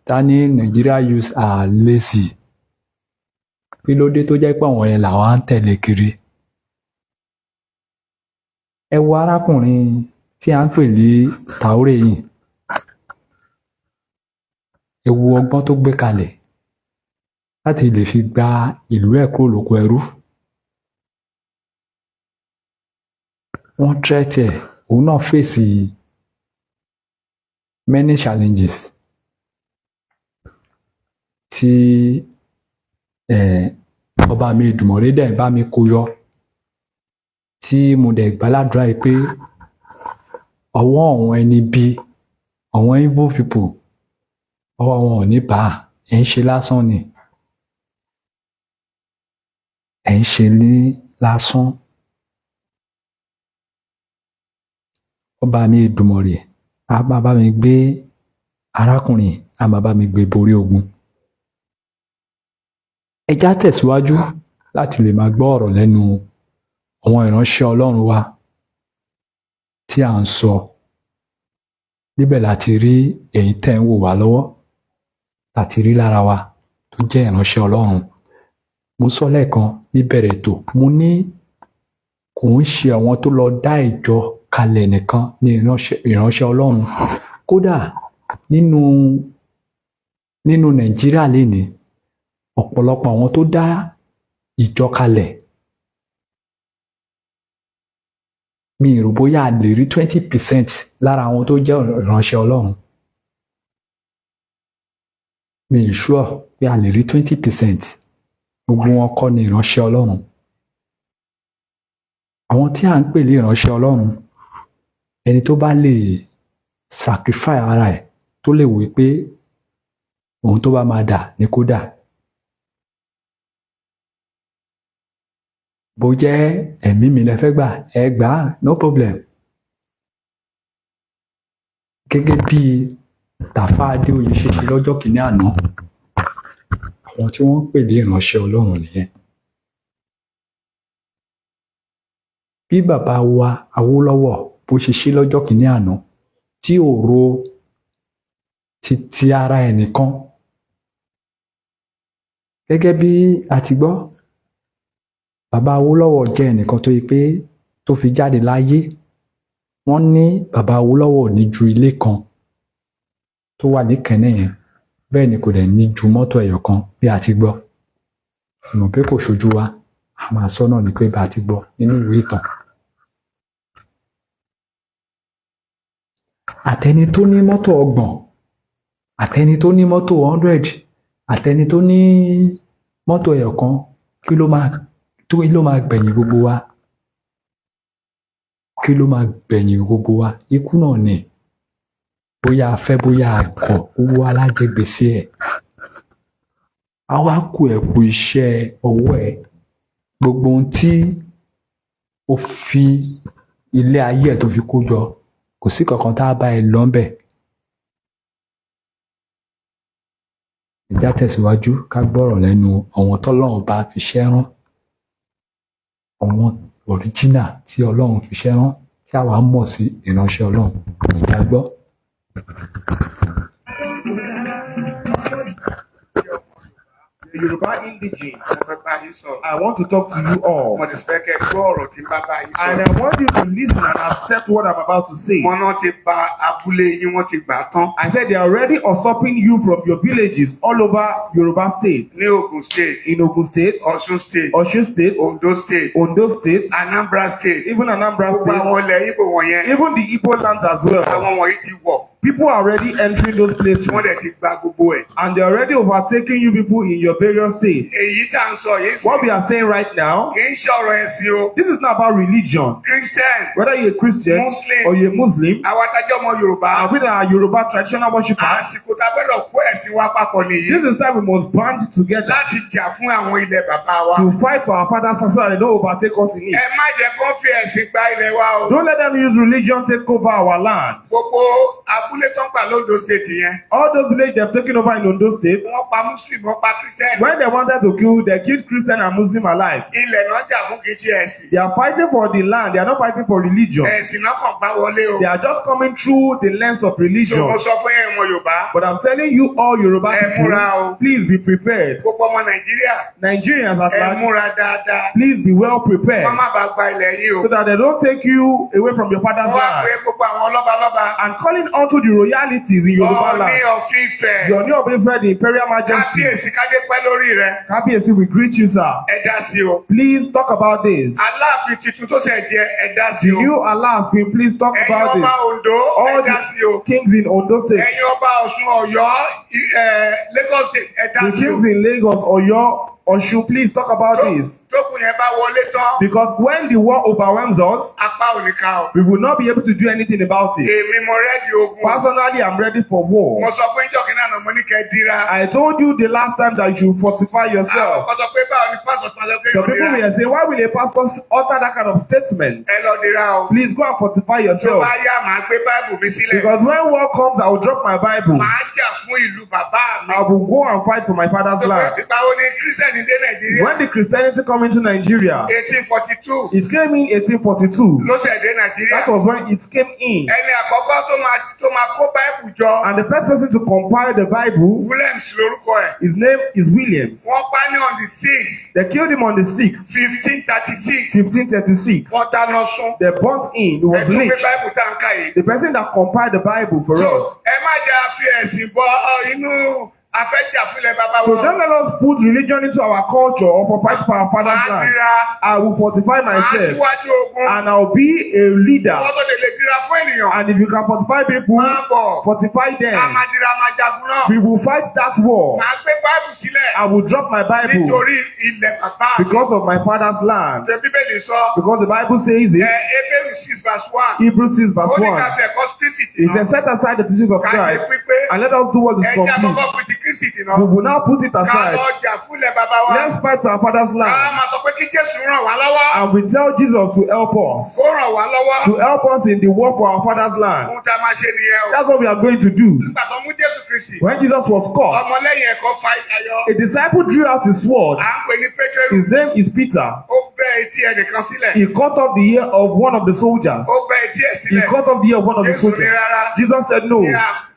ta ní Nigeria youths are lazy. Kí ló dé tó jẹ́ pé àwọn yẹn làwọn á ń tẹ̀lé kiri? Ẹ wo arákùnrin tí à ń pè ní Traoré yìí. Ẹ wo ọgbọ́n tó gbé kalẹ̀ láti lè fi gba ìlú ẹ̀ kúrò lóko ẹrú. Wọ́n threat ẹ̀, òun náà fèsì many challenges tí ọba mi Èdùmàrè dẹ̀ bá mi kó yọ, tí mo dẹ̀ gbàládùra yìí pé ọwọ́ àwọn ẹni bí àwọn evil people ọwọ́ wọn ò ní bá ẹ̀ ń ṣe lásán ni. Ẹ̀ ń ṣe ní lásán. Ọba mi Èdùmàrè á máa bá mi gbé arákùnrin, á máa bá mi gbé borí ogun. Ẹ já tẹ̀síwájú láti lè máa gbọ́ ọ̀rọ̀ lẹ́nu àwọn ìránṣẹ́ Ọlọ́run wa tí à ń sọ. Níbẹ̀ láti rí èyí tẹ́ ń wò wá lọ́wọ́, láti rí lára wa tó jẹ́ ìránṣẹ́ Ọlọ́run. Mo sọ lẹ́ẹ̀kan níbẹ̀rẹ̀ ètò, mo ní kò kò ń ṣe àwọn tó lọ dá ìjọ kalẹ̀ nìkan ní ìránṣẹ́ Ọlọ́run. Kódà nínú Nàìjíríà lénìí, ọ̀pọ̀lọpọ̀ àwọn tó dá ìjọ kalẹ̀, mi ò rò bóyá a lè rí 20% lára àwọn tó jẹ́ ìránṣẹ́ Ọlọ́run. Mi ò sure pé a lè rí 20%. Gbogbo wọn kọ́ ni ìránṣẹ́ Ọlọ́run. Àwọn tí à ń pè ní ìránṣẹ́ Ọlọ́run, ẹni tó bá lè sacrifice ara ẹ̀, tó lè wí pé ohun tó bá máa dà ní kó dà. Bó jẹ́ ẹ̀mí mi lẹ fẹ́ gbà, ẹ gbà á, no problem. Gẹ́gẹ́ bí Tàfá Adéoyè ṣe ṣe lọ́jọ́ kìíní àná, àwọn tí wọ́n ń pè ní ìránṣẹ́ Ọlọ́run nìyẹn. Bí bàbá wa Awólọ́wọ̀ bó ṣe ṣe lọ́jọ́ kìíní àná, tí ò ro ti ara ẹnìkan. Gẹ́gẹ́ bí a ti gbọ́, bàbá Awólọ́wọ̀ jẹ́ ẹnìkan tó yí pé tó fi jáde láyé, wọ́n ní bàbá Awólọ́wọ̀ ní ju ilé kan tó wà ní Kẹ́nẹ́ yẹn, bẹ́ẹ̀ ni kò dẹ̀ ní ju mọ́tò ẹyọ kan bí a ti gbọ́. Ìmọ̀ pé kò ṣojú wa, a máa sọ náà ni pé bá a ti gbọ́ nínú ìwé ìtàn. Àtẹni tó ní mọ́tò 30, àtẹni tó ní mọ́tò 100, àtẹni tó ní mọ́tò ẹyọ kan, kí ló máa gbẹ̀yìn gbogbo wa? Kí ló máa gbẹ̀yìn gbogbo wa? Ikú náà ni. Bóyá a fẹ́ bóyá a kọ̀, gbogbo wa la jẹ gbèsè ẹ̀. A wá kú ẹ̀kú iṣẹ́ ọwọ́ ẹ̀. Gbogbo ohun tí ó fi ilé ayé ẹ̀ tó fi kó jọ, kò sí kankan tá a bá ẹ lọ́nbẹ̀. Ẹ já tẹ̀síwájú ká gbọ́rọ̀ lẹ́nu àwọn tọ́lọ́run bá fi ṣẹ́ rán, àwọn original tí Ọlọ́run fi ṣẹ́ rán, tí àwa mọ̀ sí ìránṣẹ́ Ọlọ́run. Ìjà gbọ́. Yoruba indigene. I want to talk to you all. And I want you to listen and accept what I'm about to say. I said they are already usurping you from your villages all over Yoruba state. Ní Ogun State, In Ogun State, Ọ̀ṣun State, Osun State, Ondo State, Ondo State, Anambra State, even Anambra gbogbo State, àwọn ilẹ̀ Ìgbò wọ̀nyẹn, even the Igbo lands as well. àwọn wọ̀nyí ti wọ̀. People are already entering those places. Wọ́n dẹ̀ ti gba gbogbo ẹ̀. And they're already overtaking you people in your various states. Èyí tá à ń sọ yìí sí. What we are saying right now, Kì í ṣe ọ̀rọ̀ ẹ̀sìn o. this is not about religion. Christian, Whether you're a Christian Muslim, or you're a Muslim, àwọn adájọ́ ọmọ Yorùbá. and we are Yoruba traditional worshippers, Àsìkò tá a gbọ́dọ̀ kó ẹ̀sìn wa papọ̀ nìyí. this is time we must band together Láti jà fún àwọn ilẹ̀ bàbá wa. to fight for our father's house so that they don't overtake us in Ẹ it. má jẹ́ kó fi ẹ̀sìn gba ilẹ̀ wa o. Don't let them use religion take over our land. Gbogbo abúlé tó ń gbà lóńdó state yẹn. All those villages they've taken over in Ondo State, Wọ́n pa Muslim, wọ́n pa Christian. when they wanted to kill, they killed Christian and Muslim alike. Ilẹ̀ náà jà fún kì í ṣe ẹ̀sìn. They are fighting for the land. They are not fighting for religion. Ẹ̀sìn náà kàn gbá wọlé o. They are just coming through the lens of So religion. mo sọ fún yẹn ọmọ Yorùbá. But I'm telling you all Yoruba Ẹ múra o. people, please be prepared. Gbogbo ọmọ Nàìjíríà. Nigerians at Ẹ large, múra dáadáa. please be well prepared Wọ́n má bàa gba ilẹ̀ yìí o. so that they don't take you away from your father's Wọ́n wá pé land. gbogbo àwọn lọ́balọ́ba. And calling unto the royalties in Yoruba Ọọ̀ni land. of Ifẹ̀. Your new Obife, the Imperial Majesty. Kábíyèsí kádé pẹ́ lórí rẹ̀. Kábíyèsí, we greet you, sir. Ẹ dá sí o. Please talk about this. Aláàfin tuntun tó ṣẹ̀ jẹ ẹ dá sí The o. new Alaafin, please talk Ẹ̀yin about ọba this. Ondo ẹ All dá sí o. the kings in Ondo State, Ẹ̀yin ọba Ọ̀ṣun Ọ̀yọ́ Lagos State ẹ dá the sí o. kings in Lagos, Oyo, Osun, please talk about this. Tókùn yẹn bá wọlé tán. Because when the war overwhelms us, Apá ò ní ká o. we will not be able to do anything about it. Èmi mo rẹ́dí ogun. Personally, I'm ready for war. Mo sọ fún ìjọkìn náà mo ní kẹ́ dira. I told you the last time that you should fortify Àwọn yourself. kan sọ pé báwo ni pásọ̀ máa lọ pé Some yóò people dira. will say, why will a pastor utter that kind of statement? Ẹ lọ dira o. Please go and fortify Tó yourself. bá yá màá gbé Báìbù mi sílẹ̀. Because when war comes, I will drop my Bible. Màá jà fún ìlú bàbá mi. I will go and fight for my father's land. Báwo ni Kírísítẹ̀nì dé Nàìjíríà? When the Christianity come into Nigeria, 1842 it came in 1842. ló ṣẹ̀ dé Nàìjíríà. That was when it came in. Ẹni àkọ́kọ́ tó máa kó Báìbù jọ. And the first person to compile the the Bible. Williams lórúkọ ẹ̀. His name is Williams. Wọ́n pa ní on the 6th. They killed him on the 6th, 1536. 1536. Wọ́n dáná sun. They burnt him. He was Ẹ tó gbé lynched. Bible tá n ká yìí. The person that compiled the Bible for us. So ẹ má jẹ́ àfi ẹ̀sìn bọ inú afẹ́jà fúnlẹ̀ bàbá So wọn. don't let us put religion into our culture or provide for our father's Màá land. dira. I will fortify Màá myself síwájú ogun. and I will be a leader. Wọ́n tó lè dira fún ènìyàn. And if you can fortify people, Máa bọ̀. fortify A them. máa dira máa jagun náà. We will fight that war. Màá gbé Bible sílẹ̀. I will drop my Bible Nítorí ilẹ̀ bàbá mi. because of my father's land. Ṣé Bíbélì sọ? Because the Bible says it. Hebrews 6:1. Hebrews 6 verse Ó ní 1. ká fẹ́ kọ́ Kristi It náà. says, set aside the teachings of Ká ṣe Christ pípé. and let us do what is Ẹja complete. kọ́kọ́ fi ti Kristi náà. We will now put it Ká aside. lọ jà fúnlẹ̀ bàbá wa. Let's fight for our father's Ká land. máa sọ pé kí Jésù ràn wá lọ́wọ́. And we tell Jesus to help us. Kó ràn wá lọ́wọ́. To help us in the work for our father's land. Ohun tá a máa ṣe nìyẹn o. That's what we are going to do. Nígbà tó mú Jésù Kristi. When Jesus was caught, Ọmọlẹ́yìn ẹ̀kọ́ fa ìdáyọ. a disciple drew out his sword. À ń pè ní Pétérù. His name is Peter. Ó bẹ́ etí ẹnìkan sílẹ̀. He cut off the ear of one of the soldiers. Ó bẹ́ etí ẹ̀ He sílẹ̀. cut off the ear of one of the Jésù ní soldiers. rárá. Jesus said, no,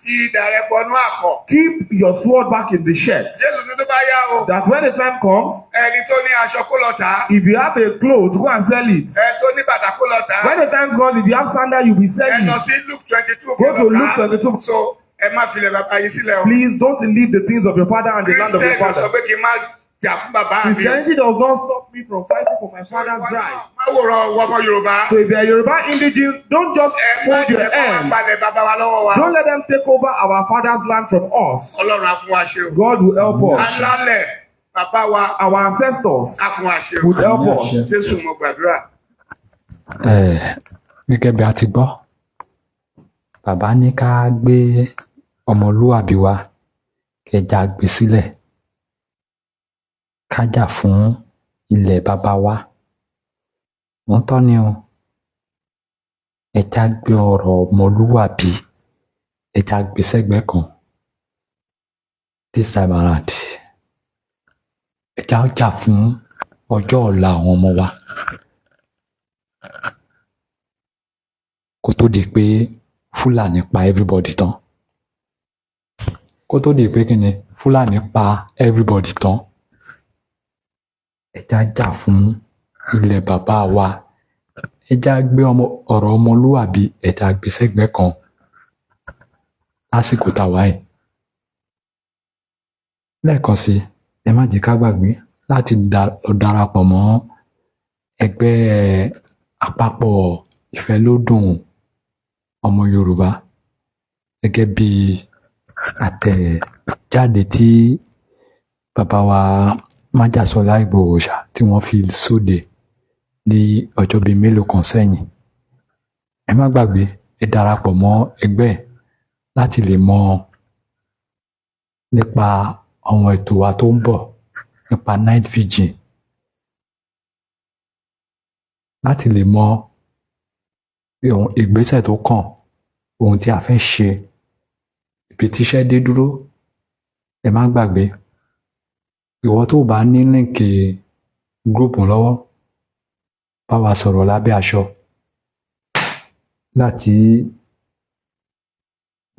Ti ìdà rẹ̀ bọnú àkọ̀. keep your sword back in the shirt. Jésù ní tó bá yá o. That when the time comes, Ẹni tó ní aṣọ kó lọ tà á. if you have a cloth, go and sell it. Ẹni tó ní bàtà kó lọ tà á. When the time comes, if you have sandal, you will sell Ẹ lọ it. sí Luke 22. Go to Luke 22. So ẹ má filẹ̀ bàbá yìí sílẹ̀ o. Please don't leave the things of your father and the land of your Christian sọ father. pé kí n má jà fún bàbá mi. Christianity does not stop me from fighting for my father's right. Má wòran wọ́pọ̀ Yorùbá. So if you are Yoruba indigene, don't just Ẹ má hold your jẹ́ kó máa hand. balẹ̀ bàbá wa lọ́wọ́ wa. Don't let them take over our father's land from us. Ọlọ́run á fún wa ṣe o. God will help us. Alálẹ̀ bàbá wa Our ancestors á fún wa ṣe o. would help us. Jésù mo gbàdúrà. Gẹ́gẹ́ bí a ti gbọ́, bàbá ní ká gbé ọmọlúwàbí wa kẹjà gbé sílẹ̀, ká jà fún ilẹ̀ bàbá wa. Wọ́n tọ́ ni o, ẹja gbé ọ̀rọ̀ ọmọlúwàbí, ẹja gbé sẹ́gbẹ̀ẹ́ kan. This time around, ẹja jà fún ọjọ́ ọ̀la àwọn ọmọ wa. Kó tó di pé Fúlàní pa everybody tán. Kó tó di pé kíni Fúlàní pa everybody tán. Ẹja jà fún ilẹ̀ bàbá wa. Ẹja gbé ọ̀rọ̀ ọmọlúwàbí, ẹja gbé sẹ́gbẹ̀ẹ́ kan lásìkò tàwa yìí. Lẹ́ẹ̀kan sí, ẹ má jẹ́ ká gbàgbé láti darapọ̀ mọ́ ẹgbẹ́ àpapọ̀ ìfẹ́lódùn ọmọ Yorùbá gẹ́gẹ́ bí àtẹ̀jáde tí bàbá wa Májàsọ́lá Ìgbòho Òòṣà tí wọ́n fi sóde ní ọjọ́ bíi mélòó kan sẹ́yìn. Ẹ má gbàgbé, ẹ darapọ̀ mọ́ ẹgbẹ́ láti lè mọ̀ nípa àwọn ètò wa tó ń bọ̀, nípa night vigil, láti lè mọ̀ ìgbésẹ̀ tó kàn, ohun tí a fẹ́ ṣe, ibi tíṣẹ́ dé dúró. Ẹ má gbàgbé, ìwọ tó bá ní líǹkì gúrùpù lọ́wọ́, bá wa sọ̀rọ̀ lábẹ́ aṣọ. Láti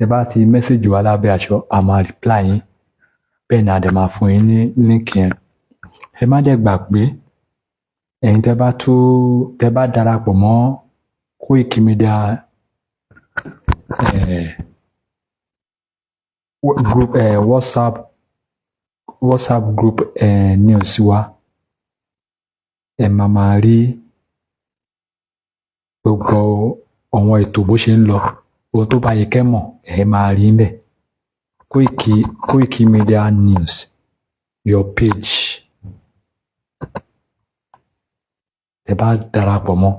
ẹ bá ti mẹ́sẹ̀jì wa lábẹ́ aṣọ, a máa reply yín. Bẹ́ẹ̀ ni a dẹ̀ máa fún yín ní líǹkì yẹn. Ẹ má dẹ̀ gbàgbé, ẹ̀yin tẹ́ bá darapọ̀ mọ́ kOIKI Media group, WhatsApp group news wa, ẹ máa rí gbogbo àwọn ètò bó ṣe ń lọ. Ohun tó bá yẹ kẹ́ mọ̀, ẹ máa rí ńbẹ̀. kOIKI Media News, your page. Ẹ bá darapọ̀ mọ́,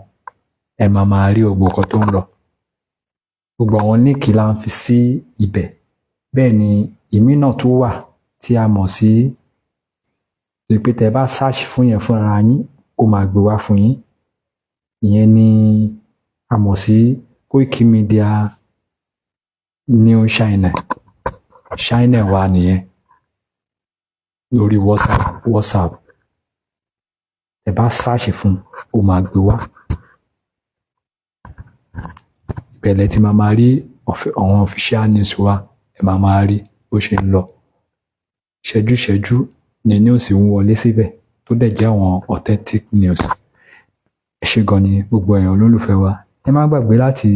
ẹ máa rí gbogbo nǹkan tó ń lọ. Gbogbo àwọn líǹkì la ń fi sí ibẹ̀. Bẹ́ẹ̀ ni ìmí náà tún wà tí a mọ̀ sí pé tẹ́ bá search fún yẹn fúnra yín, ó máa gbé wá fún yín. Ìyẹn ni a mọ̀ sí kOIKI Media New Channel. Channel wa nìyẹn lórí WhatsApp. Ẹ bá search fún, ó máa gbé wá. Ìbẹ̀lẹ̀ tí máa rí àwọn official news wa, ẹ máa rí. bó ṣe ń lọ ṣẹ́jú ni news ń wọlé síbẹ̀ tó dẹ̀ jẹ́ àwọn authentic news. Ẹ ṣé gan ni gbogbo èèyàn olólùfẹ́ wa, ẹ má gbàgbé láti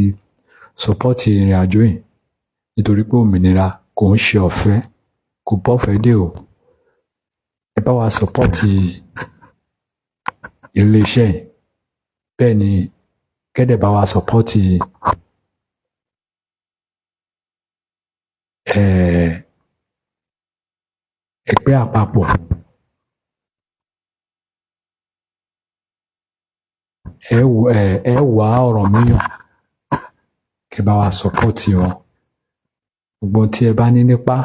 sọpọ́ọ̀tì ìrìn àjò yìí nítorí pé òmìnira kò ń ṣe ọ̀fẹ́, kò bọ́fẹ́ dé o. Ẹ bá wa sọpọ́ọ̀tì iléeṣẹ́ yìí, bẹ́ẹ̀ ni kẹ́dẹ̀ bá wa sọpọ́ọ̀tì ẹgbẹ́ àpapọ̀ ẹ wá ọ̀rọ̀ míyàn kẹ́ bá wa sọpọ́ọ̀tì wọn. Gbogbo tí ẹ bá ní nípa,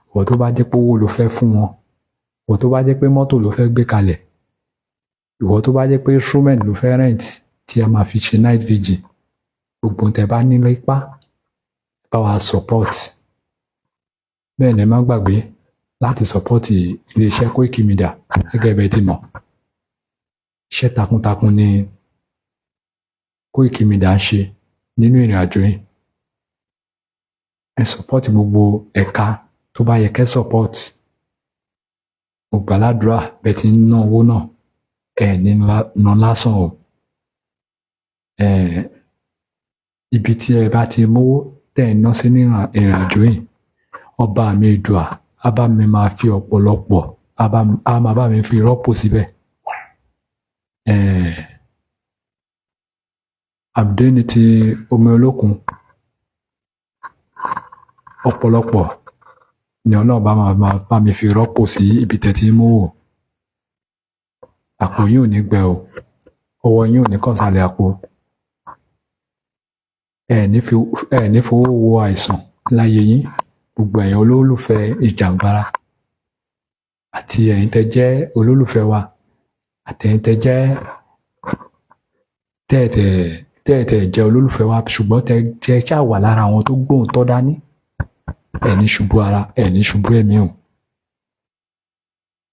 ìwọ tó bá jẹ́ pé owó ló fẹ́ fún wọn, ìwọ tó bá jẹ́ pé mọ́tò ló fẹ́ gbé kalẹ̀, ìwọ tó bá jẹ́ pé instrument ló fẹ́ rent tí a máa fi ṣe night vigil, gbogbo tẹ́ bá ní nípa bá wa support. Bẹ́ẹ̀ ni ẹ má gbàgbé láti support iléeṣẹ́ kOIKI Media gẹ́gẹ́ bẹ́ẹ̀ ti mọ̀. Iṣẹ́ takuntakun ni kOIKI Media ń ṣe nínú ìrìn àjò yìí. Ẹ support gbogbo ẹ̀ka tó bá yẹ kẹ́ support. Mo gbàládùra bẹ́ẹ̀ ti ń ná owó náà ẹ̀ ní ná lásán o. Ibi tí ẹ bá ti mówó tẹ̀ ń ná sí ní ìrìn àjò yìí, ọba mi Èdùà á bá mi máa fi ọ̀pọ̀lọpọ̀ á máa bá mi fi rọ́pò síbẹ̀. Àbùdé ni ti omi olókun, ọ̀pọ̀lọpọ̀ ni Ọlọ́run bá mi fi rọ́pò sí ibi tẹ́ ti ń mówó. Àpò yín ò ní gbẹ o, ọwọ́ yín ò ní kàn sálẹ̀ àpò. Ẹ ní fowó wo àìsàn láyé yín, gbogbo ẹ̀yin olólùfẹ́ ìjàngbara àti ẹ̀yin tẹ́ jẹ́ olólùfẹ́ wa àti ẹ̀yin tẹ́ jẹ́ tẹ́ẹ̀tẹ̀ jẹ́ olólùfẹ́ wa ṣùgbọ́n tẹ́ jẹ́ ṣáà wà lára àwọn tó gbóhùn tọ́ dání. Ẹ ní ṣubú ara, ẹ ní ṣubú ẹ̀mí o.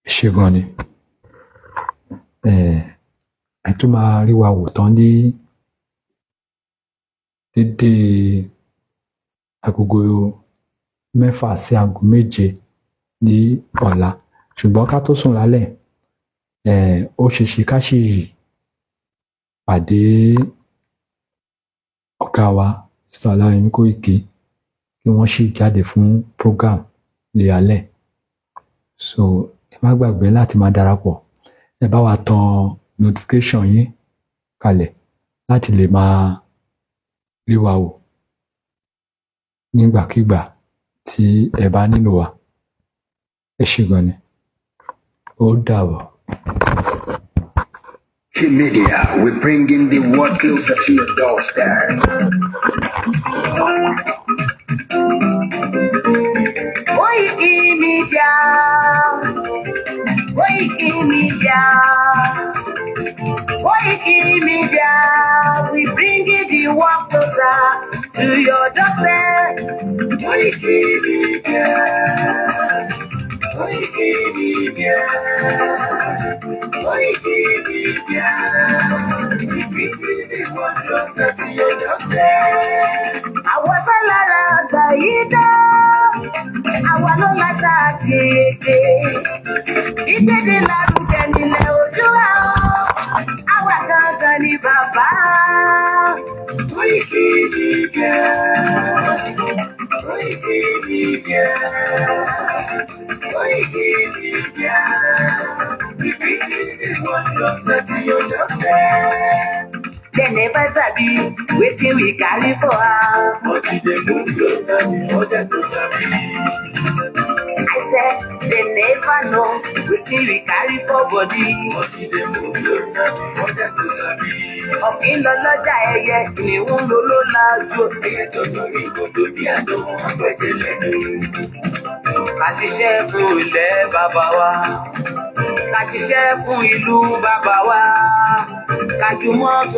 Ẹ ṣé gan ni. Ẹ tún máa rí wa wò tán ní dédé agogo 6 sí aago 7 ní ọ̀la. Ṣùgbọ́n ká tó sùn lálẹ́, ó ṣeéṣe ká sì pàdé ọ̀gá wa Mr. Ọlọrun kOIKI kí wọ́n sì jáde fún program lé alẹ́. So ẹ má gbàgbé láti máa darapọ̀. Ẹ bá wa tan notification yín kalẹ̀ láti lè máa rí wa wò nígbàkigbà tí ẹ bá nílò wa. Ẹ ṣé gan ni. Ó dàbọ̀. kOIKI Media, we're bringing the world closer to your doorstep. kOIKI Media, kOIKI Media, kOIKI Media, we bringing the world closer to your doorstep. kOIKI Media, kOIKI Media, kOIKI Media, we bringing the world closer to your doorstep. Àwọn sálára àgbà yìí dá, àwa ló máa ṣáàtì èdè. Ìgbéde lárugẹ nílẹ̀ Oòduà o, àwa gangan ni bàbá. kOIKI Media, kOIKI Media, kOIKI Media, we bringing the world closer to your doorstep. They never sabi wetin we carry for her, but we dey move closer before dem go sabi. I said they never know wetin we carry for body, but we dey move closer before dem go sabi. Ọ̀kín lọ lọ́jà ẹyẹ, ìníhùn ló ló lájú. Ẹyẹ tó lórí kòtò bí àdó, àgbẹ̀jẹ̀ lẹ́nu. Ká ṣiṣẹ́ fún ilẹ̀ bàbá wa, ká ṣiṣẹ́ fún ìlú bàbá wa, ká jùmọ̀